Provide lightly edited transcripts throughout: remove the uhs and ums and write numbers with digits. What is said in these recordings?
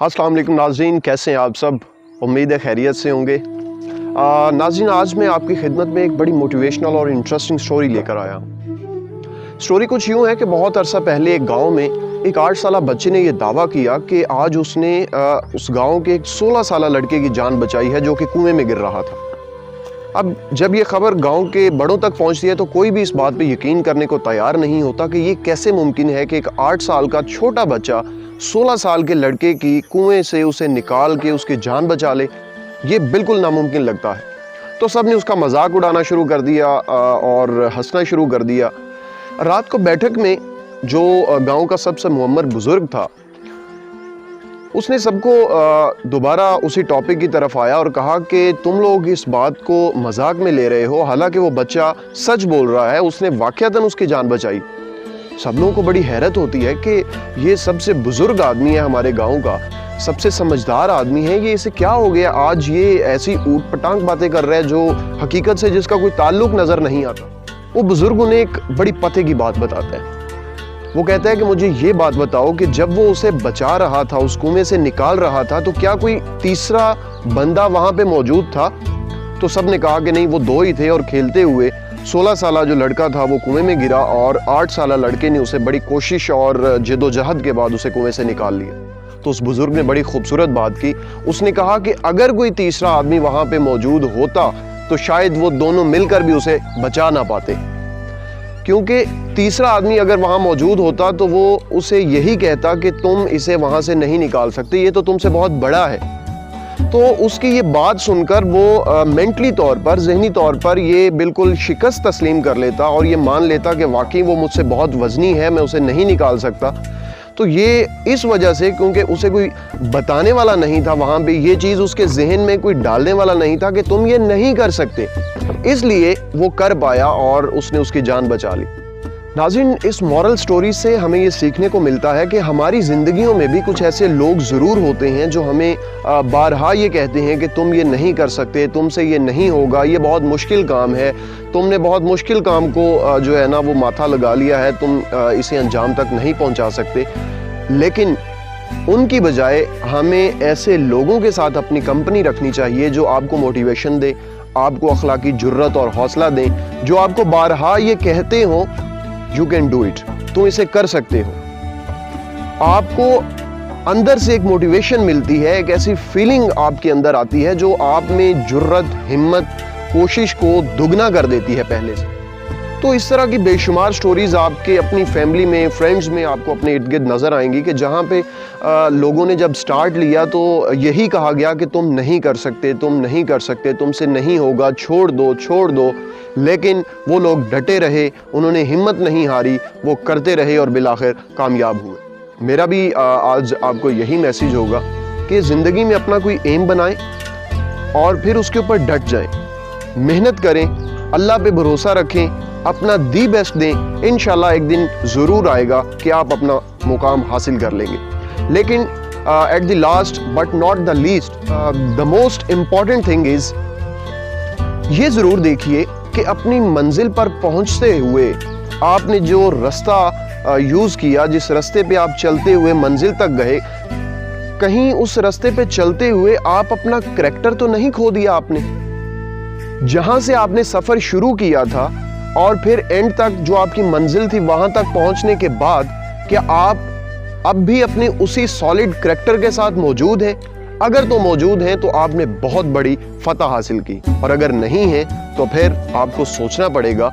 अस्सलाम वालेकुम नाज़रीन, कैसे हैं आप सब। उम्मीद है खैरियत से होंगे। नाज़रीन, आज मैं आपकी खिदमत में एक बड़ी मोटिवेशनल और इंटरेस्टिंग स्टोरी लेकर आया हूँ। स्टोरी कुछ यूँ है कि बहुत अरसा पहले एक गांव में एक 8 साला बच्चे ने यह दावा किया कि आज उसने उस गांव के एक 16 साला लड़के की जान बचाई है जो कि कुएं में गिर रहा था। अब जब ये खबर गांव के बड़ों तक पहुंचती है तो कोई भी इस बात पे यकीन करने को तैयार नहीं होता कि ये कैसे मुमकिन है कि एक 8 साल का छोटा बच्चा 16 साल के लड़के की कुएं से उसे निकाल के उसकी जान बचा ले। ये बिल्कुल नामुमकिन लगता है। तो सब ने उसका मजाक उड़ाना शुरू कर दिया और हंसना शुरू कर दिया। रात को बैठक में जो गांव का सबसे मुअम्मर बुजुर्ग था, उसने सबको दोबारा उसी टॉपिक की तरफ आया और कहा कि तुम लोग इस बात को मजाक में ले रहे हो, हालांकि वो बच्चा सच बोल रहा है, उसने वाकयातन उसकी जान बचाई। सब लोगों को बड़ी हैरत होती है कि ये सबसे बुजुर्ग आदमी है हमारे गांव का, सबसे समझदार आदमी है, ये इसे क्या हो गया आज ये ऐसी ऊट पटांग बातें कर रहा है जो हकीकत से जिसका कोई ताल्लुक नजर नहीं आता। वो बुजुर्ग उन्हें एक बड़ी पते की बात बताता है। वो कहता है कि मुझे ये बात बताओ कि जब वो उसे बचा रहा था, उस कुएं से निकाल रहा था, तो क्या कोई तीसरा बंदा वहां पे मौजूद था? तो सब ने कहा कि नहीं, वो 2 ही थे और खेलते हुए 16 साला जो लड़का था वो कुएं में गिरा और 8 साला लड़के ने उसे बड़ी कोशिश और जद्दोजहद के बाद उसे कुएं से निकाल लिया। तो उस बुजुर्ग ने बड़ी खूबसूरत बात की। उसने कहा कि अगर कोई तीसरा आदमी वहां पे मौजूद होता तो शायद वो दोनों मिलकर भी उसे बचा ना पाते, क्योंकि तीसरा आदमी अगर वहां मौजूद होता तो वो उसे यही कहता कि तुम इसे वहां से नहीं निकाल सकते, ये तो तुमसे बहुत बड़ा है। तो उसकी ये बात सुनकर वो मेंटली तौर पर, ज़हनी तौर पर ये बिल्कुल शिकस्त तस्लीम कर लेता और ये मान लेता कि वाकई वो मुझसे बहुत वज़नी है, मैं उसे नहीं निकाल सकता। तो ये इस वजह से, क्योंकि उसे कोई बताने वाला नहीं था, वहाँ पे ये चीज़ उसके जहन में कोई डालने वाला नहीं था कि तुम ये नहीं कर सकते, इसलिए वो कर पाया और उसने उसकी जान बचा ली। नाज़रीन, इस मॉरल स्टोरी से हमें ये सीखने को मिलता है कि हमारी ज़िंदगियों में भी कुछ ऐसे लोग ज़रूर होते हैं जो हमें बारहा ये कहते हैं कि तुम ये नहीं कर सकते, तुमसे ये नहीं होगा, ये बहुत मुश्किल काम है, तुमने बहुत मुश्किल काम को जो है ना वो माथा लगा लिया है, तुम इसे अंजाम तक नहीं पहुंचा सकते। लेकिन उनकी बजाय हमें ऐसे लोगों के साथ अपनी कंपनी रखनी चाहिए जो आपको मोटिवेशन दे, आपको अखलाकी जुर्रत और हौसला दें, जो आपको बारहा ये कहते हो यू कैन डू इट, तुम इसे कर सकते हो। आपको अंदर से एक मोटिवेशन मिलती है, एक ऐसी फीलिंग आपके अंदर आती है जो आप में जुर्रत, हिम्मत, कोशिश को दुगना कर देती है पहले से। तो इस तरह की बेशुमार स्टोरीज आपके अपनी फैमिली में, फ्रेंड्स में आपको अपने इर्द गिर्द नज़र आएंगी कि जहाँ पे लोगों ने जब स्टार्ट लिया तो यही कहा गया कि तुम नहीं कर सकते, तुम नहीं कर सकते, तुमसे नहीं होगा, छोड़ दो, छोड़ दो। लेकिन वो लोग डटे रहे, उन्होंने हिम्मत नहीं हारी, वो करते रहे और बिलाखिर कामयाब हुए। मेरा भी आज आपको यही मैसेज होगा कि ज़िंदगी में अपना कोई एम बनाएं और फिर उसके ऊपर डट जाएं, मेहनत करें, अल्लाह पे भरोसा रखें, अपना दी बेस्ट दें। इंशाल्लाह एक दिन ज़रूर आएगा कि आप अपना मुकाम हासिल कर लेंगे। लेकिन at the last but not the least, the most important thing is ये ज़रूर देखिए कि अपनी मंजिल पर पहुंचते हुए आपने जो रास्ता यूज़ किया, जिस रास्ते पे आप चलते हुए मंजिल तक गए, कहीं उस रास्ते पे चलते हुए आप अपना करैक्टर तो नहीं खो दिया आपने। जहां से आपने सफ़र शुरू किया था और फिर एंड तक जो आपकी मंजिल थी वहां तक पहुंचने के बाद, क्या आप अब भी अपने उसी सॉलिड करैक्टर के साथ मौजूद हैं? अगर तो मौजूद हैं तो आपने बहुत बड़ी फतह हासिल की, और अगर नहीं है तो फिर आपको सोचना पड़ेगा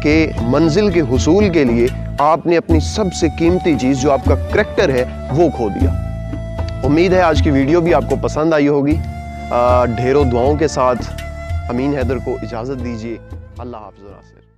कि मंजिल के हुसूल के लिए आपने अपनी सबसे कीमती चीज़ जो आपका करैक्टर है वो खो दिया। उम्मीद है आज की वीडियो भी आपको पसंद आई होगी। ढेरों दुआओं के साथ अमीन हैदर को इजाज़त दीजिए। अल्लाह हाफ़िज़।